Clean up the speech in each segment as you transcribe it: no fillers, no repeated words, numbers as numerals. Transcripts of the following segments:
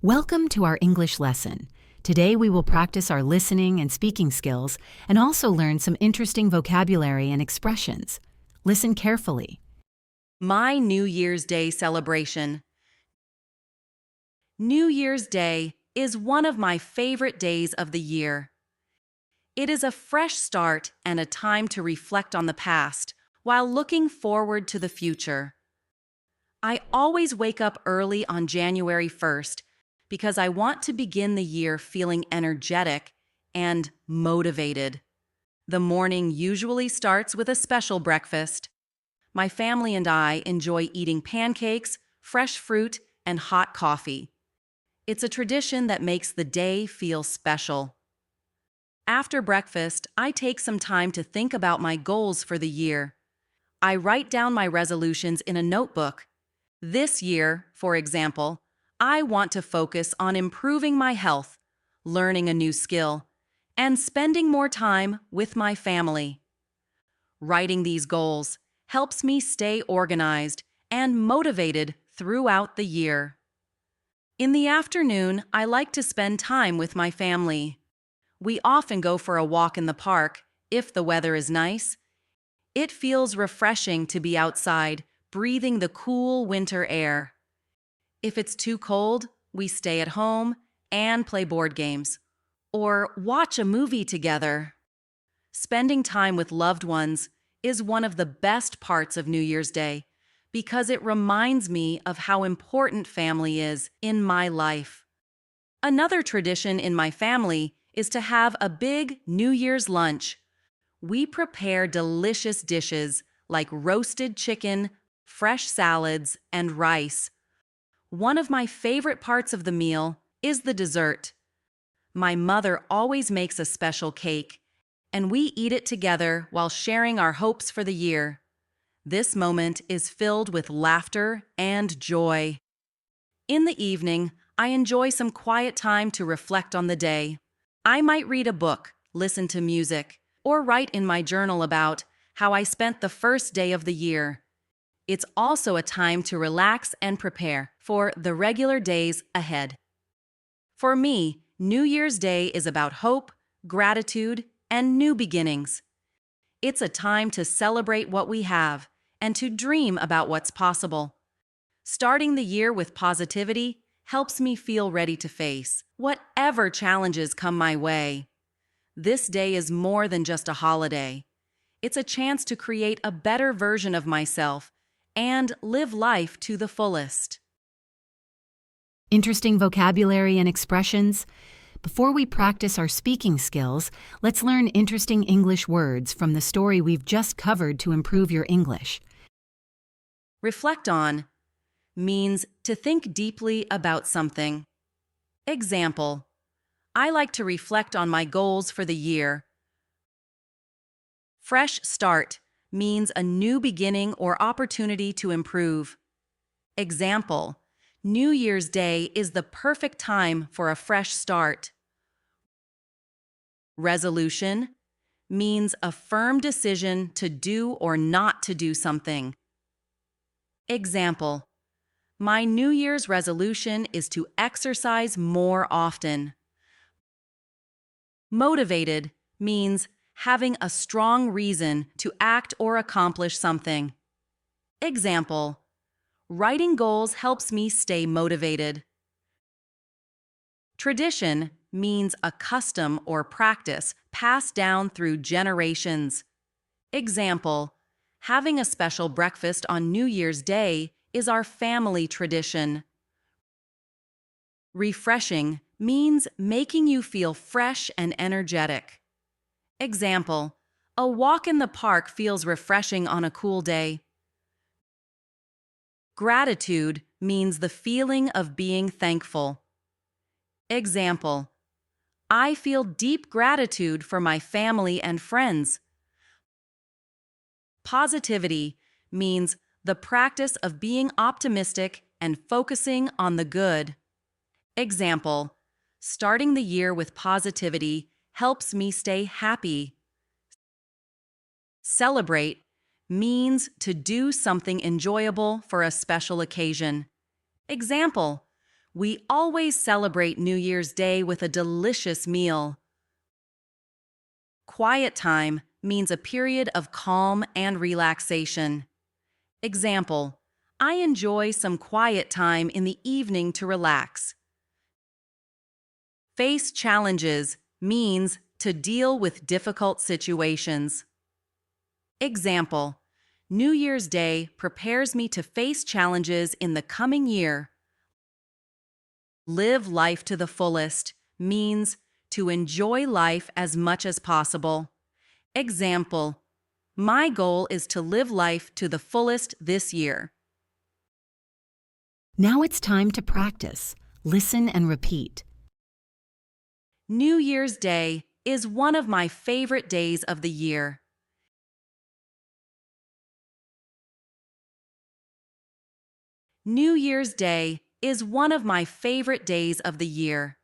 Welcome to our English lesson. Today we will practice our listening and speaking skills and also learn some interesting vocabulary and expressions. Listen carefully. My New Year's Day celebration. New Year's Day is one of my favorite days of the year. It is a fresh start and a time to reflect on the past while looking forward to the future. I always wake up early on January 1st because I want to begin the year feeling energetic and motivated. The morning usually starts with a special breakfast. My family and I enjoy eating pancakes, fresh fruit, and hot coffee. It's a tradition that makes the day feel special. After breakfast, I take some time to think about my goals for the year. I write down my resolutions in a notebook. This year, for example, I want to focus on improving my health, learning a new skill, and spending more time with my family. Writing these goals helps me stay organized and motivated throughout the year. In the afternoon, I like to spend time with my family. We often go for a walk in the park if the weather is nice. It feels refreshing to be outside, breathing the cool winter air. If it's too cold, we stay at home and play board games or watch a movie together. Spending time with loved ones is one of the best parts of New Year's Day because it reminds me of how important family is in my life. Another tradition in my family is to have a big New Year's lunch. We prepare delicious dishes like roasted chicken, fresh salads, and rice. One of my favorite parts of the meal is the dessert. My mother always makes a special cake, and we eat it together while sharing our hopes for the year. This moment is filled with laughter and joy. In the evening, I enjoy some quiet time to reflect on the day. I might read a book, listen to music, or write in my journal about how I spent the first day of the year. It's also a time to relax and prepare for the regular days ahead. For me, New Year's Day is about hope, gratitude, and new beginnings. It's a time to celebrate what we have and to dream about what's possible. Starting the year with positivity helps me feel ready to face whatever challenges come my way. This day is more than just a holiday. It's a chance to create a better version of myself and live life to the fullest. Interesting vocabulary and expressions. Before we practice our speaking skills, let's learn interesting English words from the story we've just covered to improve your English. Reflect on means to think deeply about something. Example: I like to reflect on my goals for the year. Fresh start means a new beginning or opportunity to improve. Example: New Year's Day is the perfect time for a fresh start. Resolution means a firm decision to do or not to do something. Example: My New Year's resolution is to exercise more often. Motivated means having a strong reason to act or accomplish something. Example: Writing goals helps me stay motivated. Tradition means a custom or practice passed down through generations. Example: Having a special breakfast on New Year's Day is our family tradition. Refreshing means making you feel fresh and energetic. Example: A walk in the park feels refreshing on a cool day. Gratitude means the feeling of being thankful. Example: I feel deep gratitude for my family and friends. Positivity means the practice of being optimistic and focusing on the good. Example: Starting the year with positivity helps me stay happy. Celebrate means to do something enjoyable for a special occasion. Example: We always celebrate New Year's Day with a delicious meal. Quiet time means a period of calm and relaxation. Example, I enjoy some quiet time in the evening to relax. Face challenges means to deal with difficult situations. Example, New Year's Day prepares me to face challenges in the coming year. Live life to the fullest means to enjoy life as much as possible. Example, my goal is to live life to the fullest this year. Now it's time to practice. Listen and repeat. New Year's Day is one of my favorite days of the year. New Year's Day is one of my favorite days of the year.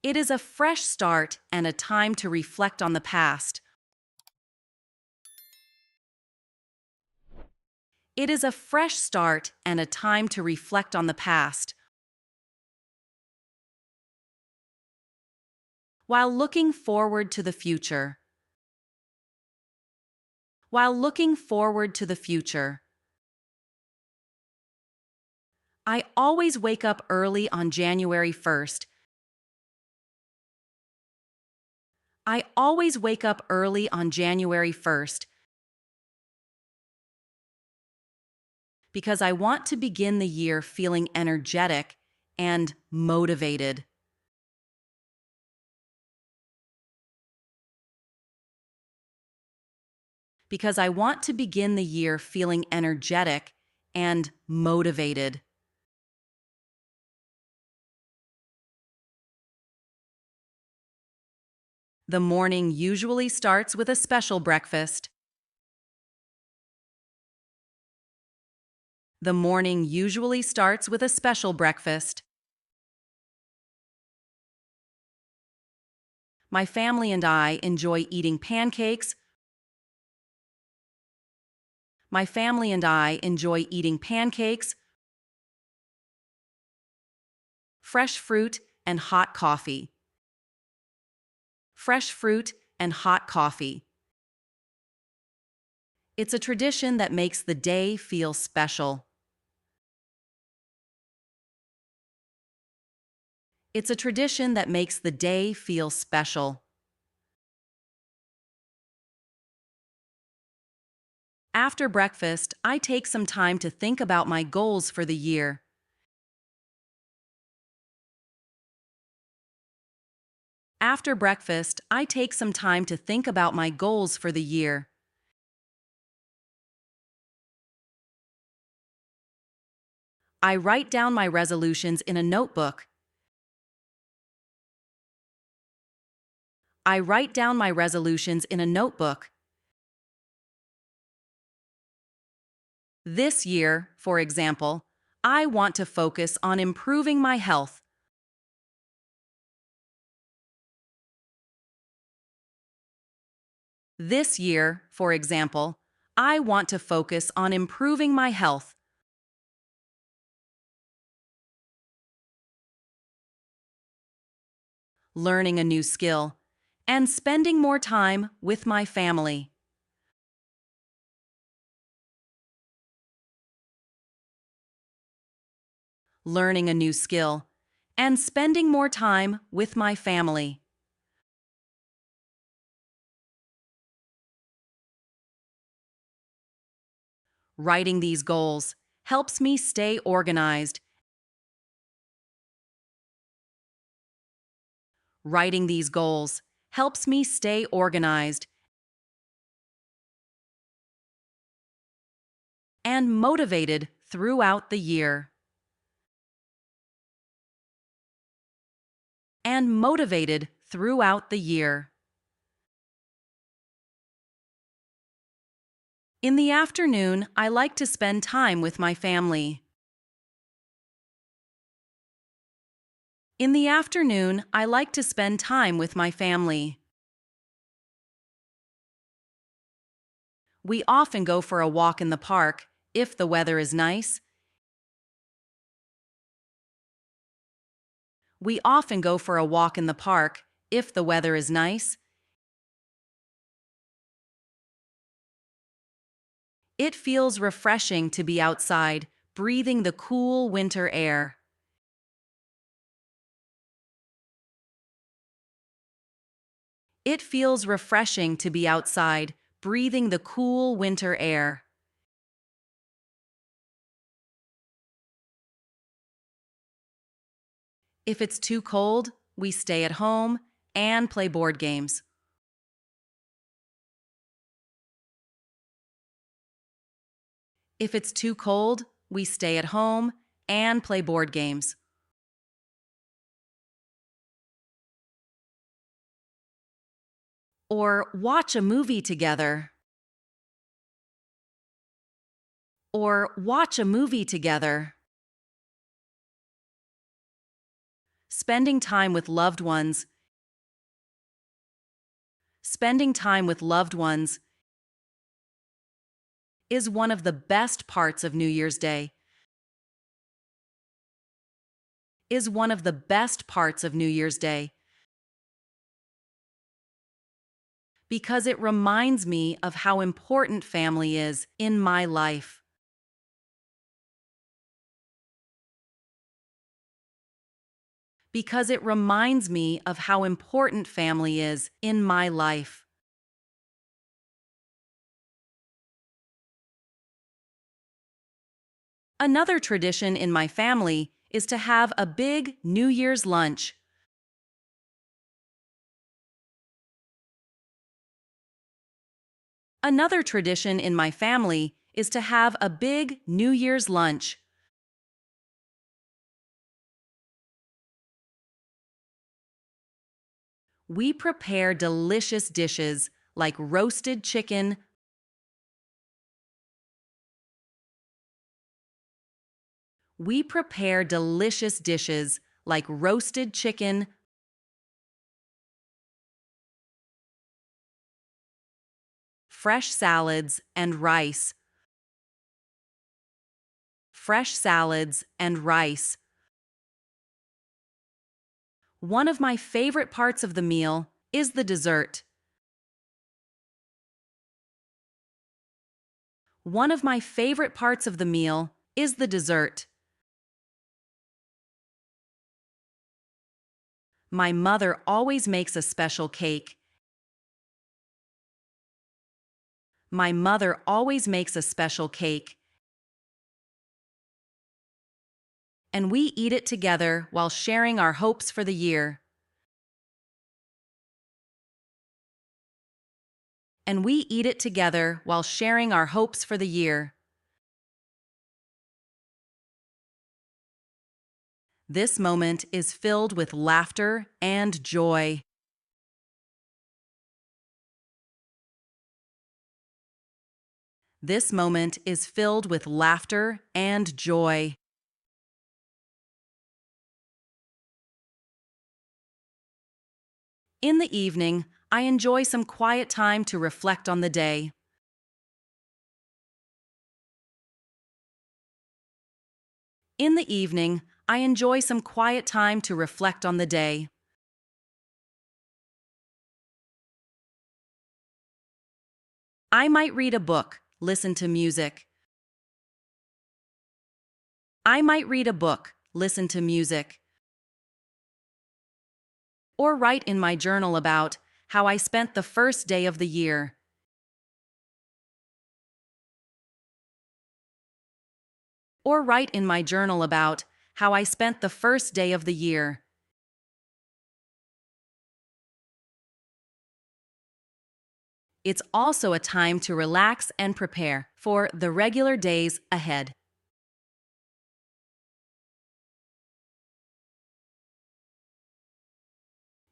It is a fresh start and a time to reflect on the past. It is a fresh start and a time to reflect on the past, while looking forward to the future. While looking forward to the future. I always wake up early on January 1st. I always wake up early on January 1st because I want to begin the year feeling energetic and motivated. Because I want to begin the year feeling energetic and motivated. The morning usually starts with a special breakfast. The morning usually starts with a special breakfast. My family and I enjoy eating pancakes. My family and I enjoy eating pancakes, fresh fruit, and hot coffee. Fresh fruit and hot coffee. It's a tradition that makes the day feel special. It's a tradition that makes the day feel special. After breakfast, I take some time to think about my goals for the year. After breakfast, I take some time to think about my goals for the year. I write down my resolutions in a notebook. I write down my resolutions in a notebook. This year, for example, I want to focus on improving my health. This year, for example, I want to focus on improving my health. Learning a new skill, and spending more time with my family. Learning a new skill, and spending more time with my family. Writing these goals helps me stay organized. Writing these goals helps me stay organized and motivated throughout the year. And motivated throughout the year. In the afternoon, I like to spend time with my family. In the afternoon, I like to spend time with my family. We often go for a walk in the park if the weather is nice. We often go for a walk in the park if the weather is nice. It feels refreshing to be outside, breathing the cool winter air. It feels refreshing to be outside, breathing the cool winter air. If it's too cold, we stay at home and play board games. If it's too cold, we stay at home and play board games. Or watch a movie together. Or watch a movie together. Spending time with loved ones. Spending time with loved ones is one of the best parts of New Year's Day. Is one of the best parts of New Year's Day. Because it reminds me of how important family is in my life. Because it reminds me of how important family is in my life. Another tradition in my family is to have a big New Year's lunch. Another tradition in my family is to have a big New Year's lunch. We prepare delicious dishes like roasted chicken. We prepare delicious dishes like roasted chicken, fresh salads, and rice. Fresh salads and rice. One of my favorite parts of the meal is the dessert. One of my favorite parts of the meal is the dessert. My mother always makes a special cake. My mother always makes a special cake. And we eat it together while sharing our hopes for the year. And we eat it together while sharing our hopes for the year. This moment is filled with laughter and joy. This moment is filled with laughter and joy. In the evening, I enjoy some quiet time to reflect on the day. In the evening, I enjoy some quiet time to reflect on the day. I might read a book, listen to music. I might read a book, listen to music. Or write in my journal about how I spent the first day of the year. Or write in my journal about how I spent the first day of the year. It's also a time to relax and prepare for the regular days ahead.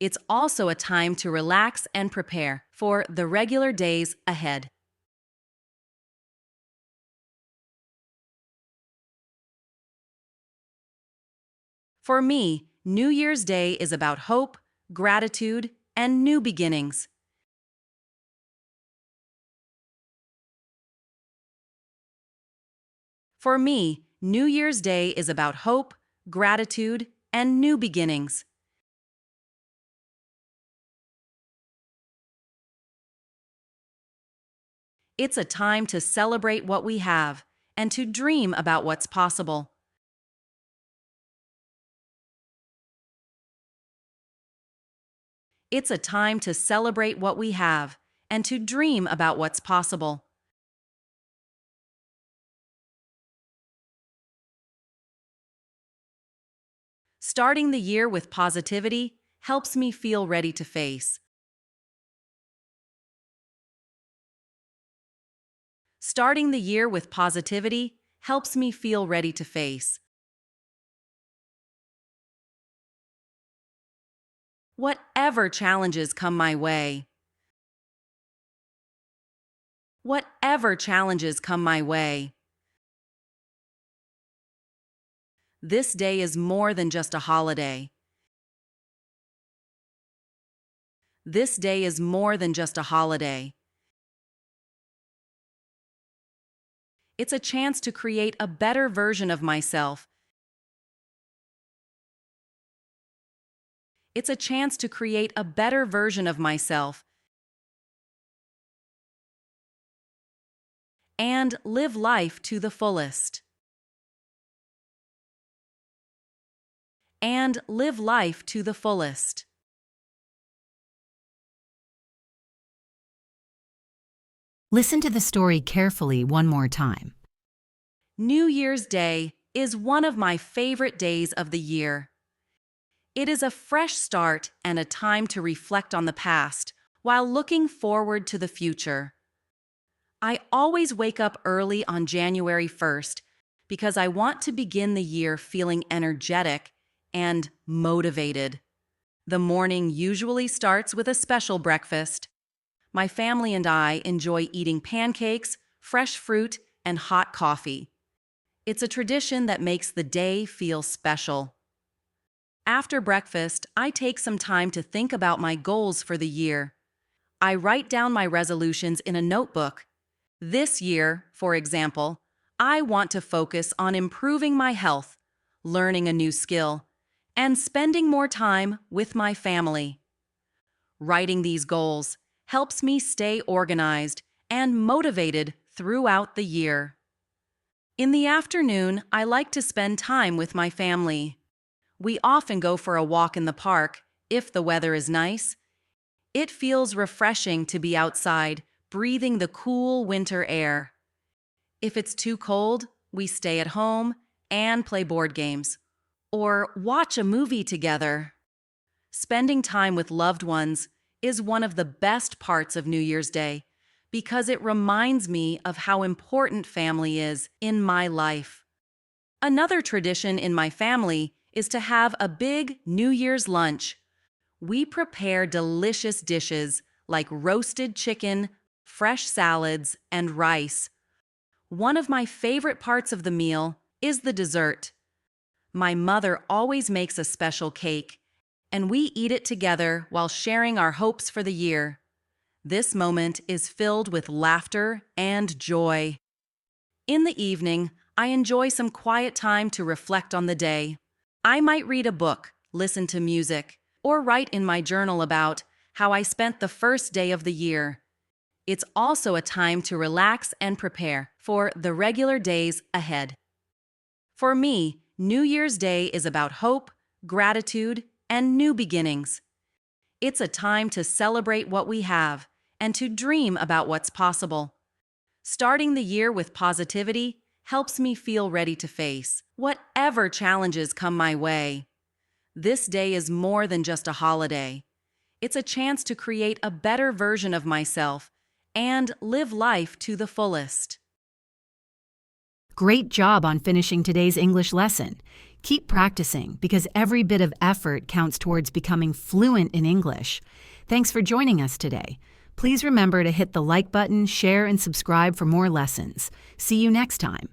It's also a time to relax and prepare for the regular days ahead. For me, New Year's Day is about hope, gratitude, and new beginnings. For me, New Year's Day is about hope, gratitude, and new beginnings. It's a time to celebrate what we have and to dream about what's possible. It's a time to celebrate what we have and to dream about what's possible. Starting the year with positivity helps me feel ready to face. Starting the year with positivity helps me feel ready to face whatever challenges come my way. Whatever challenges come my way. This day is more than just a holiday. This day is more than just a holiday. It's a chance to create a better version of myself. It's a chance to create a better version of myself and live life to the fullest. And live life to the fullest. Listen to the story carefully one more time. New Year's Day is one of my favorite days of the year. It is a fresh start and a time to reflect on the past while looking forward to the future. I always wake up early on January 1st because I want to begin the year feeling energetic and motivated. The morning usually starts with a special breakfast. My family and I enjoy eating pancakes, fresh fruit, and hot coffee. It's a tradition that makes the day feel special. After breakfast, I take some time to think about my goals for the year. I write down my resolutions in a notebook. This year, for example, I want to focus on improving my health, learning a new skill, and spending more time with my family. Writing these goals helps me stay organized and motivated throughout the year. In the afternoon, I like to spend time with my family. We often go for a walk in the park if the weather is nice. It feels refreshing to be outside, breathing the cool winter air. If it's too cold, we stay at home and play board games or watch a movie together. Spending time with loved ones is one of the best parts of New Year's Day because it reminds me of how important family is in my life. Another tradition in my family is to have a big New Year's lunch. We prepare delicious dishes like roasted chicken, fresh salads, and rice. One of my favorite parts of the meal is the dessert. My mother always makes a special cake, and we eat it together while sharing our hopes for the year. This moment is filled with laughter and joy. In the evening, I enjoy some quiet time to reflect on the day. I might read a book, listen to music, or write in my journal about how I spent the first day of the year. It's also a time to relax and prepare for the regular days ahead. For me, New Year's Day is about hope, gratitude, and new beginnings. It's a time to celebrate what we have and to dream about what's possible. Starting the year with positivity helps me feel ready to face whatever challenges come my way. This day is more than just a holiday. It's a chance to create a better version of myself and live life to the fullest. Great job on finishing today's English lesson. Keep practicing because every bit of effort counts towards becoming fluent in English. Thanks for joining us today. Please remember to hit the like button, share, and subscribe for more lessons. See you next time.